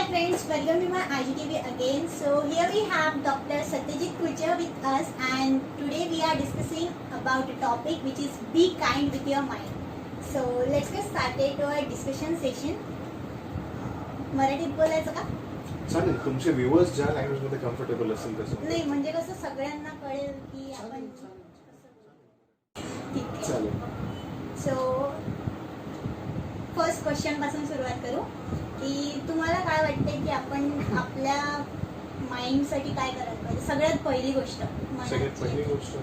friends, welcome to my IGTV again. So here we have Dr. Satyajit Kuchar with us, and today we are discussing about a topic which is be kind with your mind. So let's get started to our discussion session. मराठीत बोलायचं का? चालेल. तुमचे viewers ज्या language मध्ये comfortable असतील तसं. नाही म्हणजे कसं सगळ्यांना कळेल की आपण ठीक आहे. चालेल. सो फर्स्ट क्वेश्चन पासून सुरुवात करू की तुम्हाला काय वाटते की आपण आपल्या माइंडसाठी काय करायला पाहिजे? सगळ्यात पहिली गोष्ट सगळ्यात पहिली गोष्ट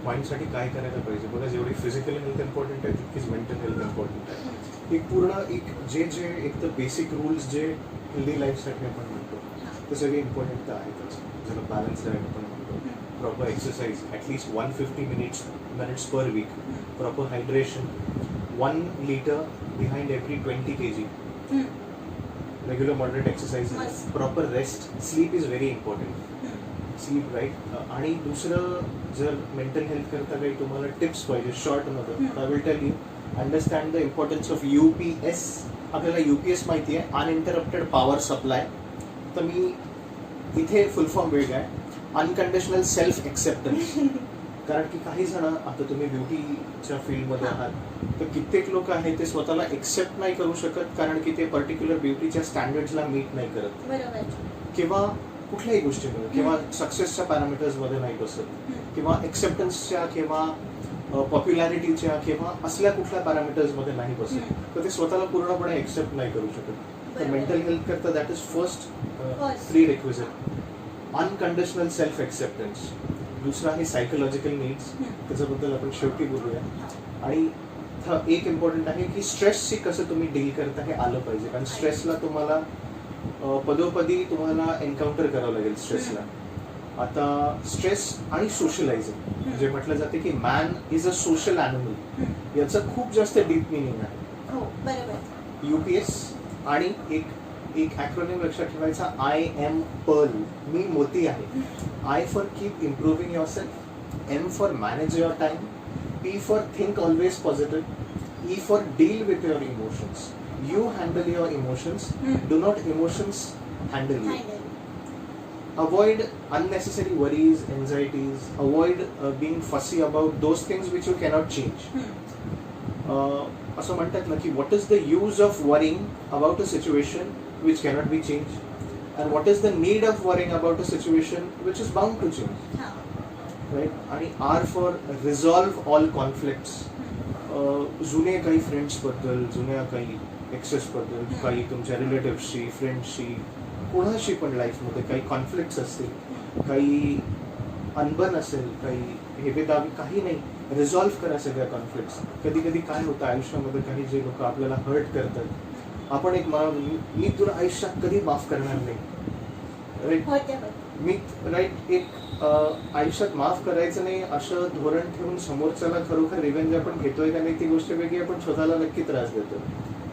माइंडसाठी काय करायला पाहिजे बघा. जेवढी फिजिकल हेल्थ इम्पॉर्टंट आहे तितकीच मेंटल हेल्थ इम्पॉर्टंट आहे. एक पूर्ण एक तर बेसिक रूल्स जे हेल्दी लाईफसाठी आपण म्हणतो ते सगळे इम्पॉर्टंट तर आहेतच. ज्याला बॅलन्स डाएट आपण म्हणतो, proper exercise at least 150 minutes per weak, proper hydration, 1 liter behind every 20 kg, regular moderate exercise, proper rest, sleep is very important, sleep right. आणि दुसरं जर मेंटल हेल्थ करता काही तुम्हाला टिप्स पाहिजे शॉर्टमध्ये, I will tell you. Understand the importance of UPS. आपल्याला UPS माहिती आहे, अनइंटरप्टेड पॉवर सप्लाय. तर मी इथे फुल फॉर्म वेगळा आहे, अनकंडिशनल सेल्फ एक्सेप्टन्स. कारण की काही जण, आता तुम्ही ब्युटीच्या फील्डमध्ये आहात तर कित्येक लोक आहेत ते स्वतःला एक्सेप्ट नाही करू शकत कारण की ते पर्टिक्युलर ब्युटीच्या स्टँडर्ड्सला मीट नाही करत, किंवा कुठल्याही गोष्टीमध्ये, किंवा सक्सेसच्या पॅरामीटर्समध्ये नाही बसत, किंवा एक्सेप्टन्सच्या किंवा पॉप्युलॅरिटीच्या किंवा असल्या कुठल्या पॅरामीटर्समध्ये नाही बसत, तर ते स्वतःला पूर्णपणे एक्सेप्ट नाही करू शकत. तर मेंटल हेल्थ करता that is first pre requisite, unconditional self acceptance. दुसरा आहे सायकोलॉजिकल नीड्स, त्याच्याबद्दल आपण शेवटी बोलूया. आणि एक इम्पॉर्टंट आहे की स्ट्रेसशी कसं तुम्ही डील करता हे आलं पाहिजे, कारण स्ट्रेसला तुम्हाला पदोपदी तुम्हाला एन्काउंटर करावं लागेल स्ट्रेसला. आता स्ट्रेस आणि सोशलायझिंग जे म्हटलं जाते की man is a social animal, याचं खूप जास्त डीप मिनिंग आहे. UPS आणि एक ॲक्रोनिम लक्षात ठेवायचा, आय एम पर्ल, मी मोती आहे. I for keep improving yourself, M for manage your time, P for think always positive, E for deal with your emotions. You handle your emotions, do not emotions handle you. Avoid unnecessary worries, anxieties, avoid being fussy about those things which you cannot change. असं म्हणतात ना की what is the use of worrying about a situation which cannot be changed, and what is the need of worrying about a situation which is bound to change. Right. आणि R for resolve all conflicts. जुने काही फ्रेंड्सबद्दल, जुन्या काही एक्सेसबद्दल, काही तुमच्या रिलेटिव्हशी, फ्रेंड्सशी, कोणाशी पण लाईफमध्ये काही कॉन्फ्लिक्ट्स असतील, काही अनबन असेल, काही हेवेदावी, काही नाही, रिझॉल्व्ह करा सगळ्या कॉन्फ्लिक्ट्स. कधी कधी काय होतं आयुष्यामध्ये, काही जे लोक आपल्याला हर्ट करतात, आपण एक मी तुला आयुष्यात कधी माफ करणार नाही, राईट. मी राईट एक आयुष्यात माफ करायचं नाही असं धोरण ठेवून समोरच्याला खरोखर रिव्हेंज आपण घेतोय का नाही ती गोष्ट वेगळी, आपण स्वतःला नक्की त्रास देतो.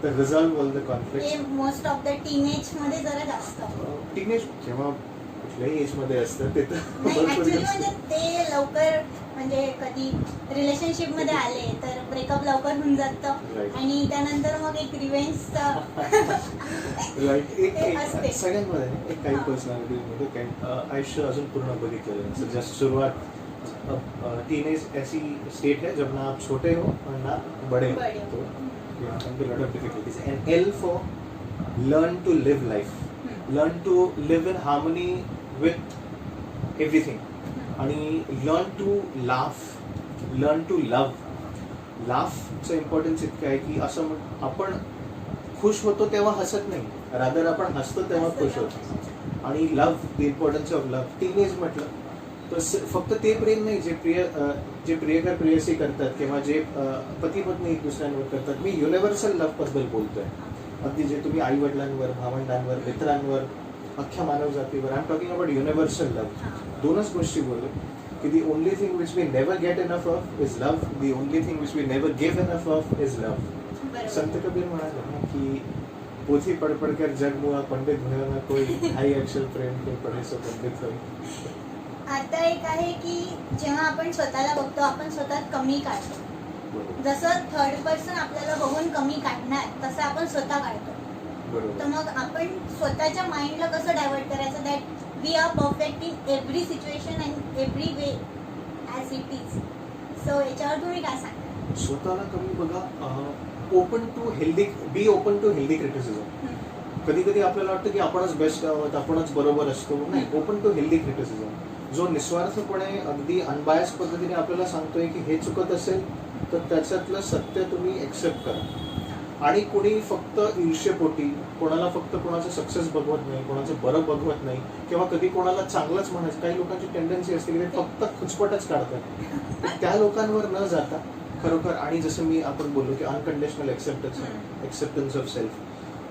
तर resolve all the conflict. Most of the teenage मध्ये जरा जास्त, टीनेज किंवा कुठल्याही एज मध्ये असतं ते तर म्हणजे ते लवकर, म्हणजे कधी रिलेशनशिप मध्ये आले तर ब्रेकअप लवकर होऊन जातं आणि त्यानंतर मग एक रिव्हेंजचा राईट. एक सगळ्यांमध्ये एक काही पर्सनॅलिटीमध्ये काही आयुष्य अजून पूर्ण बघितलेलं नसतं. जस्ट सुरुवात टीनेज ऐसी स्टेट है जब ना आप छोटे हो और ना बड़े हो, तो lot of difficulties. And L for learn to live life, learn to live in harmony with everything. आणि learn to laugh, learn to love. लाफचं इम्पॉर्टन्स इतकं आहे की असं आपण खुश होतो तेव्हा हसत नाही, रादर आपण हसतो तेव्हा खुश होतो. आणि love, the importance of love. Teenage म्हटलं तर फक्त ते प्रेम नाही जे प्रियकर प्रेयसी करतात किंवा जे पती पत्नी एक दुसऱ्यांवर करतात. मी युनिव्हर्सल लव्हबद्दल बोलतोय, अगदी जे तुम्ही आई वडिलांवर, भावंडांवर, मित्रांवर, अख्ख्या मानव जातीवर. I am talking about universal love. दोनच गोष्टी बोललो की the only thing which we never get enough of is love, the only thing which we never give enough of is love. Sant Kabir म्हणाले ना की पोथी पडपडकर जग मुआ पंडित भयो ना कोई, ढाई अक्षर प्रेम के पढे सो पंडित होई. आता एक आहे की जेव्हा आपण स्वतःला बघतो आपण स्वतः कमी काढतो, जसं थर्ड पर्सन आपल्याला बघून कमी काढणार तसं आपण स्वतः काढतो. बरोबर. तर मग आपण स्वतःच्या माइंडला कसं डायव्हर्ट करायचं that we are perfect in every situation and every way as it is. So याच्यावर तुम्ही काय सांगा? स्वतःला कमी बघा, open to healthy, be open to healthy criticism. कधी कधी आपल्याला वाटतं की आपणच बेस्ट आहोत, आपणच बरोबर असतो. नाही, ओपन टू हेल्दी क्रिटिसिझम, जो निस्वार्थपणे अगदी अनबायस पद्धतीने आपल्याला सांगतोय की हे चुकत असेल तर त्याच्यातलं सत्य तुम्ही एक्सेप्ट करा. आणि कोणी फक्त ईर्ष्येपोटी, कोणाला फक्त कोणाचं सक्सेस बघवत नाही, कोणाचं बरं बघवत नाही, किंवा कधी कोणाला चांगलंच म्हणायचं. काही लोकांची टेंडन्सी असते की ते फक्त खुचपटच काढतात. त्या लोकांवर न जाता खरोखर, आणि जसं मी आपण बोललो की अनकंडिशनल एक्सेप्टन्स ऑफ सेल्फ,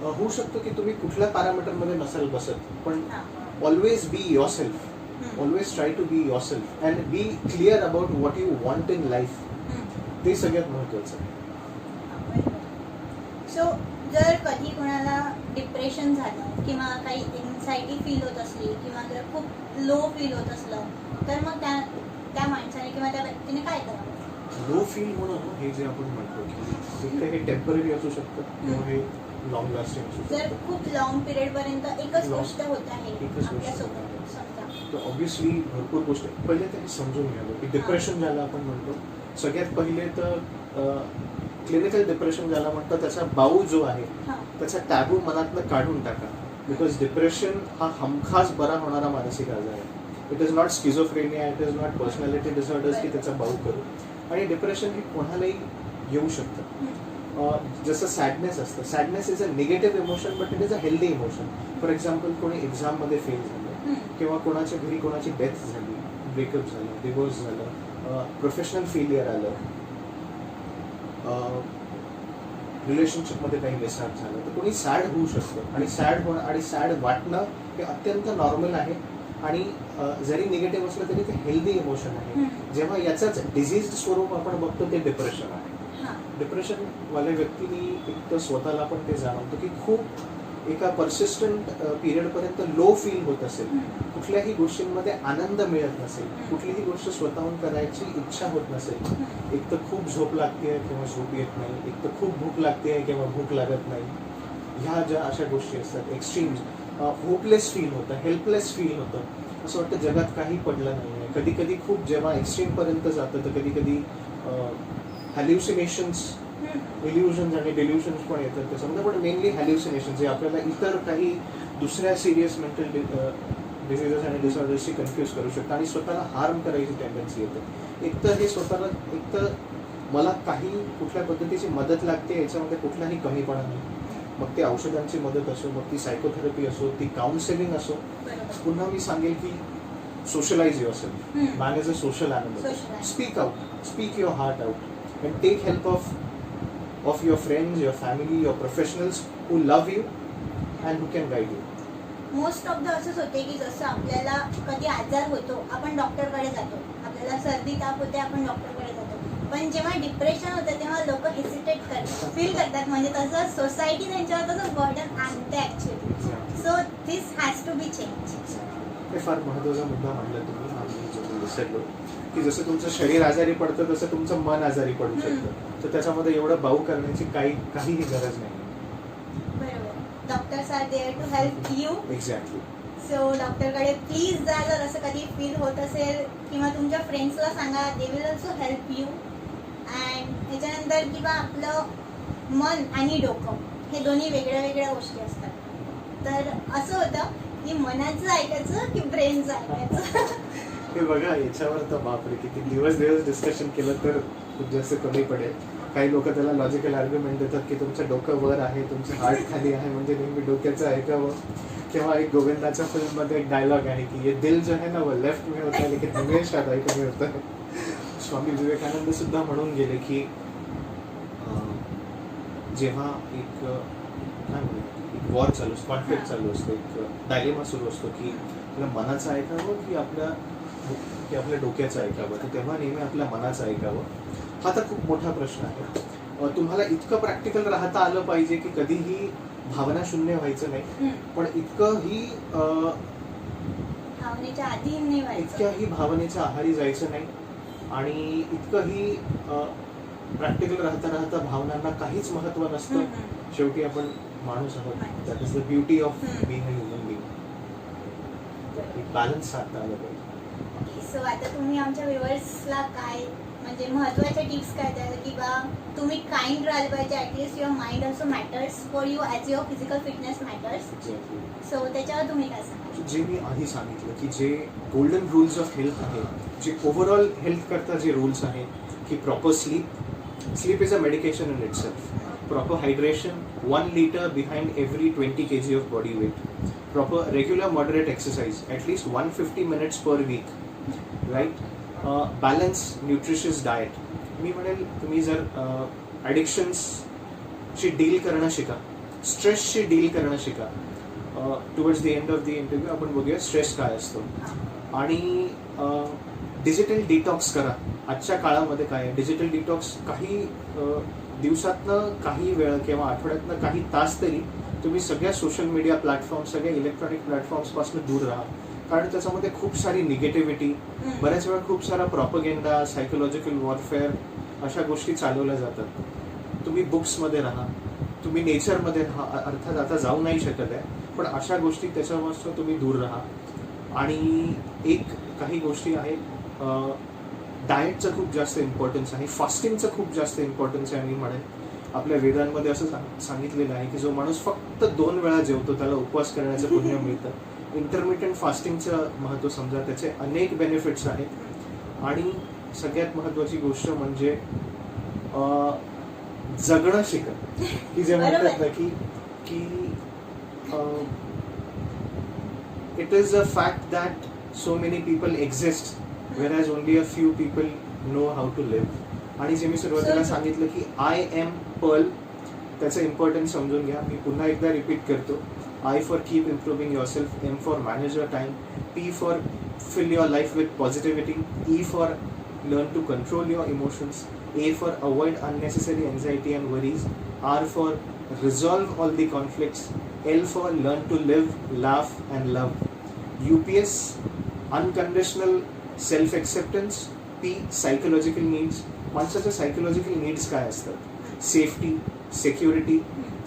होऊ शकतो की तुम्ही कुठल्या पॅरामीटरमध्ये नसाल बसत, पण always be yourself, always try to be yourself and be clear about what you want in life. ते सगळ्यात महत्त्वाचं आहे. सो जर कधी कोणाला डिप्रेशन झालं किंवा काही एन्झायटी फील होत असली किंवा जर खूप लो फील होत असलं तर मग त्या माणसाने किंवा त्या व्यक्तीने काय करावं? लो फील होणं हे जे आपण म्हणतो की हे टेम्पररी असू शकतं किंवा हे लॉंग लास्टिंग असू जर शकतं. खूप लॉंग पिरियड पर्यंत एकच Long- गोष्ट होत आहे एकच गोष्ट. आपल्यासोबत समजा, तर ऑब्व्हियसली भरपूर गोष्टी पहिले त्यांनी समजून घ्यावं की डिप्रेशन ज्याला आपण म्हणतो, सगळ्यात पहिले तर क्लिनिकल डिप्रेशन ज्याला म्हणतो त्याचा बाऊ जो आहे हां त्याचा टॅबू मनातनं काढून टाका. बिकॉज डिप्रेशन हा हमखास बरा होणारा मानसिक आजार आहे. It is not schizophrenia, it is not personality disorders की त्याचा बाऊ करू. आणि डिप्रेशन हे कोणालाही येऊ शकतं. जसं सॅडनेस असतं, sadness is a negative emotion but it is a healthy emotion. For example कोणी एक्झाममध्ये फेल झालं किंवा कोणाच्या घरी कोणाची डेथ झाली, ब्रेकअप झालं, डिवोर्स झालं, प्रोफेशनल फेलियर आलं, रिलेशनशिपमध्ये काही मिसहॅप झालं, तर कोणी सॅड होऊ शकतं. आणि सॅड होणं आणि सॅड वाटणं हे अत्यंत नॉर्मल आहे. आणि जरी निगेटिव्ह असलं तरी ते हेल्दी इमोशन आहे. जेव्हा याचाच डिझीज स्वरूप आपण बघतो ते डिप्रेशन आहे. डिप्रेशनवाल्या व्यक्तींनी एक तर स्वतःला पण ते जाणवतं की खूप एका पर्सिस्टंट पिरियडपर्यंत लो फील होत असेल, कुठल्याही गोष्टींमध्ये आनंद मिळत नसेल, कुठलीही गोष्ट स्वतःहून करायची इच्छा होत नसेल, एक तर खूप झोप लागते किंवा झोप येत नाही, एक तर खूप भूक लागते किंवा भूक लागत नाही, ह्या ज्या अशा गोष्टी असतात, एक्स्ट्रीम्स, होपलेस फील होतं, हेल्पलेस फील होतं, असं वाटतं जगात काही पडलं नाही आहे. कधी कधी खूप जेव्हा एक्स्ट्रीमपर्यंत जातं तर कधी कधी हॅल्युसिनेशन्स, इल्युजन्स आणि डेल्युशन्स पण येतात त्याच्यामध्ये. पण मेनली हॅल्युसिनेशन्स जे आपल्याला इतर काही दुसऱ्या सिरियस मेंटल डिसीजेस आणि डिसऑर्डर्सशी कन्फ्यूज करू शकतात आणि स्वतःला हार्म करायची टेंडन्सी येते. एक तर हे स्वतःला, एक तर मला काही कुठल्या पद्धतीची मदत लागते याच्यामध्ये कुठलाही कमीपणा नाही. मग ती औषधांची मदत असो, मग ती सायकोथेरपी असो, ती काउन्सिलिंग असो. पुन्हा मी सांगेल की socialise yourself, man is a social animal. Speak out, speak your heart out and take help of your friends, your family, your professionals who love you and who can guide you. Most of the असंच होते की जसं आपल्याला कधी आजार होतो आपण डॉक्टरकडे जातो, आपल्याला सर्दी ताप होते आपण डॉक्टरकडे जातो, पण जेव्हा डिप्रेशन होतं तेव्हा लोक हेसिटेट करतात, फील करतात, म्हणजे तसं सोसायटी त्यांच्यावर तसं बर्डन आणते actually. So this has to be change. हे फार महत्त्वाचा मुद्दा मांडला तुम्ही. आम्ही जो विसरलो की जसं तुमचं शरीर आजारी पडतं तसं तुमचं मन आजारी पडू शकतं. तर त्याच्यामध्ये एवढं बाऊ करण्याची काहीही गरज नाही. बरोबर. Doctors are there to help you. Exactly. So डॉक्टरकडे प्लीज जा जर असं कधी फील होत असेल, किंवा तुमच्या फ्रेंड्सला सांगा, they will also help you. And त्याच्यानंतर किंवा आपलं मन आणि डोकं हे दोन्ही वेगळ्या वेगळ्या गोष्टी असतात. तर असं होतं की मनाचं ऐकायचं की ब्रेनचं ऐकायचं. हे बघा, याच्यावर तर बापरे किती दिवस डिस्कशन केलं तर खूप जास्त कमी पडेल. काही लोक त्याला लॉजिकल आर्ग्युमेंट देतात की तुमचं डोकं वर आहे, तुमचं हार्ट खाली आहे, म्हणजे नेहमी डोक्याचं ऐकावं. किंवा एक गोविंदाच्या फिल्ममध्ये एक डायलॉग आहे की ये दिल जो है ना वो लेफ्ट में होता है लेकिन हमेशा राइट में होता है. स्वामी विवेकानंद सुद्धा म्हणून गेले की जेव्हा एक काय म्हणतात, एक वॉर चालू असतो, कॉन्फ्लिक्ट चालू असतो, एक डायलेमा सुरू असतो की आपल्या मनाचं ऐकावं की आपल्या डोक्याचं ऐकावं, तर तेव्हा नेहमी आपल्या मनाचं ऐकावं. हा तर खूप मोठा प्रश्न आहे. तुम्हाला इतकं प्रॅक्टिकल राहता आलं पाहिजे की कधीही भावना शून्य व्हायचं नाही, पण इतकंही भावनेच्या आधी नाही व्हायचं, इतक्याही भावनेच्या आहारी जायचं नाही, आणि इतकंही प्रॅक्टिकल राहता राहता भावनांना काहीच महत्त्व नसतं. शेवटी आपण माणूस आहोत. माणूस. That is the beauty of hmm. Being a human being. एक बॅलन्स साधता आलं पाहिजे. सो आता तुम्ही आमच्या व्ह्युअर्सला काय म्हणजे महत्त्वाच्या टिप्स काय द्याल की बा तुम्ही काइंड राहिलं पाहिजे, at least your mind also matters for you as your physical fitness matters. Exactly. So त्याच्यावर तुम्ही काय सांगाल? जे मी आधी सांगितलं की जे गोल्डन रूल्स ऑफ हेल्थ आहेत, जे ओव्हरऑल हेल्थ करता जे रूल्स आहेत की proper sleep is a medication in itself. Proper hydration, 1 liter behind every 20 kg of body weight. Proper regular moderate exercise, at least 150 minutes per week, right? Balanced nutritious diet. मी म्हणेल तुम्ही जर ॲडिक्शन्सशी deal करणं शिका, स्ट्रेसशी deal करणं शिका. Towards the end of the interview आपण बघूया stress काय असतो. आणि डिजिटल डिटॉक्स करा. आजच्या काळामध्ये काय आहे, डिजिटल डिटॉक्स काही दिवसातनं काही वेळ किंवा आठवड्यातनं काही तास तरी तुम्ही सगळ्या सोशल मीडिया प्लॅटफॉर्म, सगळ्या इलेक्ट्रॉनिक प्लॅटफॉर्म्सपासून दूर राहा. कारण त्याच्यामध्ये खूप सारी निगेटिव्हिटी, बऱ्याच वेळा खूप सारा प्रॉपगेंडा, सायकोलॉजिकल वॉरफेअर अशा गोष्टी चालवल्या जातात. तुम्ही बुक्समध्ये राहा, तुम्ही नेचरमध्ये राहा. अर्थात आता जाऊ नाही शकत आहे, पण अशा गोष्टी त्याच्यापासून तुम्ही दूर राहा. आणि काही गोष्टी आहेत, डाएटचं खूप जास्त इम्पॉर्टन्स आहे, फास्टिंगचं खूप जास्त इम्पॉर्टन्स आहे. मी म्हणेन आपल्या वेदांमध्ये असं सांगितलेलं आहे की जो माणूस फक्त 2 वेळा जेवतो त्याला उपवास करण्याचं पुण्य मिळतं. इंटरमिटंट फास्टिंगचं महत्त्व समजा, त्याचे अनेक बेनिफिट्स आहेत. आणि सगळ्यात महत्त्वाची गोष्ट म्हणजे जगणं शिका. की जे म्हणतात ना की it is a fact that so many people exist whereas only a few people know how to live. आणि जे मी सुरुवातीला सांगितलं की आय एम पर्ल, त्याचं इम्पॉर्टन्स समजून घ्या. मी पुन्हा एकदा रिपीट करतो. I for keep improving yourself, M for manage your time, P for fill your life with positivity, E for learn to control your emotions, A for avoid unnecessary anxiety and worries, R for resolve all the conflicts, L for learn to live, laugh and love, UPS unconditional self acceptance, P psychological needs. माणसाच्या psychological needs काय असतात? Safety, security,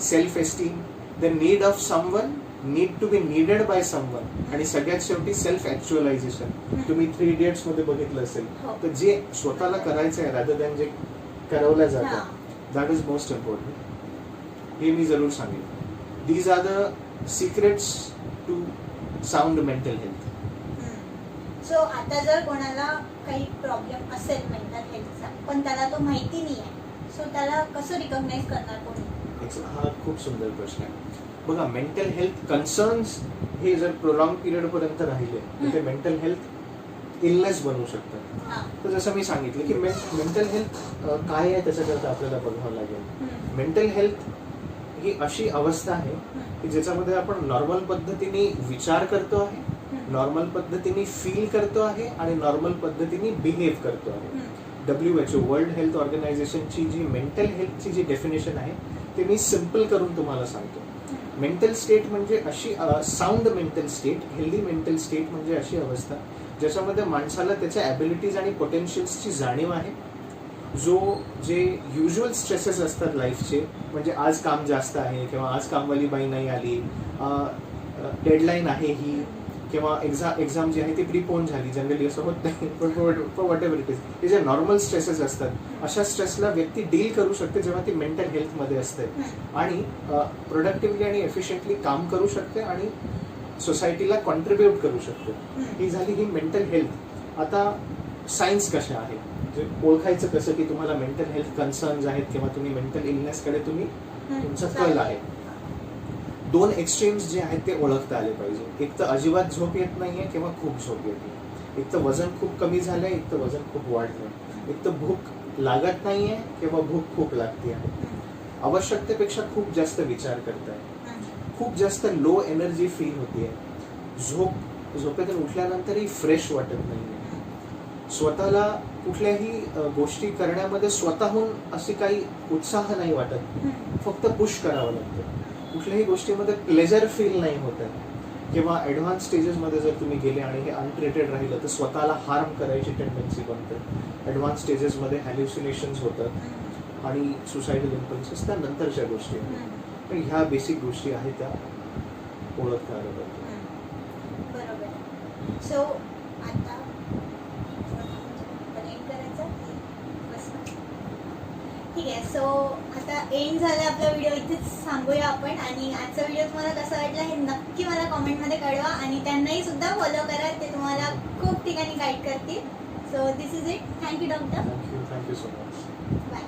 self esteem, the need of someone, need to be needed by someone, आणि सगळ्यात शेवटी self ॲक्च्युअलायझेशन. तुम्ही 3 Idiots मध्ये बघितलं असेल. तर जे स्वतःला करायचं आहे रादर दॅन जे करवलं जातं, दॅट इज मोस्ट इम्पॉर्टंट. हे मी जरूर सांगेन. These are the secrets to sound mental health. So आता जर कोणाला काही प्रॉब्लेम असेल मेंटल हेल्थचा, पण त्याला तो माहिती नाही आहे, सो त्याला कसं रिकॉग्नाइज करणार कोणी? हा खूप सुंदर प्रश्न आहे. बघा, मेंटल हेल्थ कन्सर्न्स हे जर प्रोलॉंग पिरियडपर्यंत राहिले तर ते मेंटल हेल्थ इलनेस बनवू शकतात. तर जसं मी सांगितलं की मेंटल हेल्थ काय आहे त्याच्याकरता आपल्याला बघावं लागेल. मेंटल हेल्थ ही अशी अवस्था आहे की ज्याच्यामध्ये आपण नॉर्मल पद्धतीने विचार करतो आहे, नॉर्मल पद्धतीने फील करतो आहे आणि नॉर्मल पद्धतीने बिहेव करतो आहे. WHO वर्ल्ड हेल्थ ऑर्गनायझेशनची जी मेंटल हेल्थची जी डेफिनेशन आहे ते मी सिम्पल करून तुम्हाला सांगतो. मेंटल स्टेट म्हणजे अशी sound mental state, healthy mental state म्हणजे अशी अवस्था ज्याच्यामध्ये माणसाला त्याच्या ॲबिलिटीज आणि पोटेन्शियल्सची जाणीव आहे. जे युज्युअल स्ट्रेसेस असतात लाईफचे, म्हणजे आज काम जास्त आहे किंवा आज कामवाली बाई नाही आली, डेडलाईन आहे ही, किंवा एक्झाम जी आहे ती प्रीपोन झाली, जनरली असं होत नाही, पण वॉट एव्हर इट इज, हे जे नॉर्मल स्ट्रेसेस असतात, अशा स्ट्रेसला व्यक्ती डील करू शकते जेव्हा ती मेंटल हेल्थमध्ये असते आणि प्रोडक्टिव्हली आणि एफिशियंटली काम करू शकते आणि सोसायटीला कॉन्ट्रीब्यूट करू शकते. ही झाली ही मेंटल हेल्थ. आता सायन्स कशा आहे, जे ओळखायचं कसं की तुम्हाला मेंटल हेल्थ कन्सर्न्स आहेत किंवा तुम्ही मेंटल इलनेसकडे तुमचा कल आहे. 2 एक्स्ट्रीम्स जे आहेत ते ओळखता आले पाहिजे. एक तर अजिबात झोप येत नाहीये किंवा खूप झोप येते, एक तर वजन खूप कमी झालंय, एक तर वजन खूप वाढलंय, एक तर भूक लागत नाहीये किंवा भूक खूप लागते आहे, आवश्यकतेपेक्षा खूप जास्त विचार करताय, खूप जास्त लो एनर्जी फील होतीये, झोपेतून उठल्यानंतरही फ्रेश वाटत नाहीये, स्वतःला कुठल्याही गोष्टी करण्यामध्ये स्वतःहून अशी काही उत्साह नाही वाटत, फक्त पुश करावं लागतं, कुठल्याही गोष्टीमध्ये प्लेजर फील नाही होत आहे, किंवा ॲडव्हान्स स्टेजेसमध्ये जर तुम्ही गेले आणि हे अनट्रीटेड राहिलं तर स्वतःला हार्म करायची टेंडन्सी बनते. ॲडव्हान्स स्टेजेसमध्ये हॅल्युसिनेशन्स होतात आणि सुसायडल इम्पल्सेस त्या नंतरच्या गोष्टी. पण ह्या बेसिक गोष्टी आहेत त्या ओळखता आल्या पाहिजे. बरोबर. सो आता एंड करायचा की बस? ठीक आहे. सो आता एंड झाला आपला व्हिडिओ, इथेच थांबूया आपण. आणि आजचा व्हिडिओ तुम्हाला कसा वाटला हे नक्की मला कॉमेंटमध्ये कळवा. आणि त्यांनाही सुद्धा फॉलो करा, ते तुम्हाला खूप ठिकाणी गाईड करतील. So this is it. Thank you doctor. Thank you so much. Bye.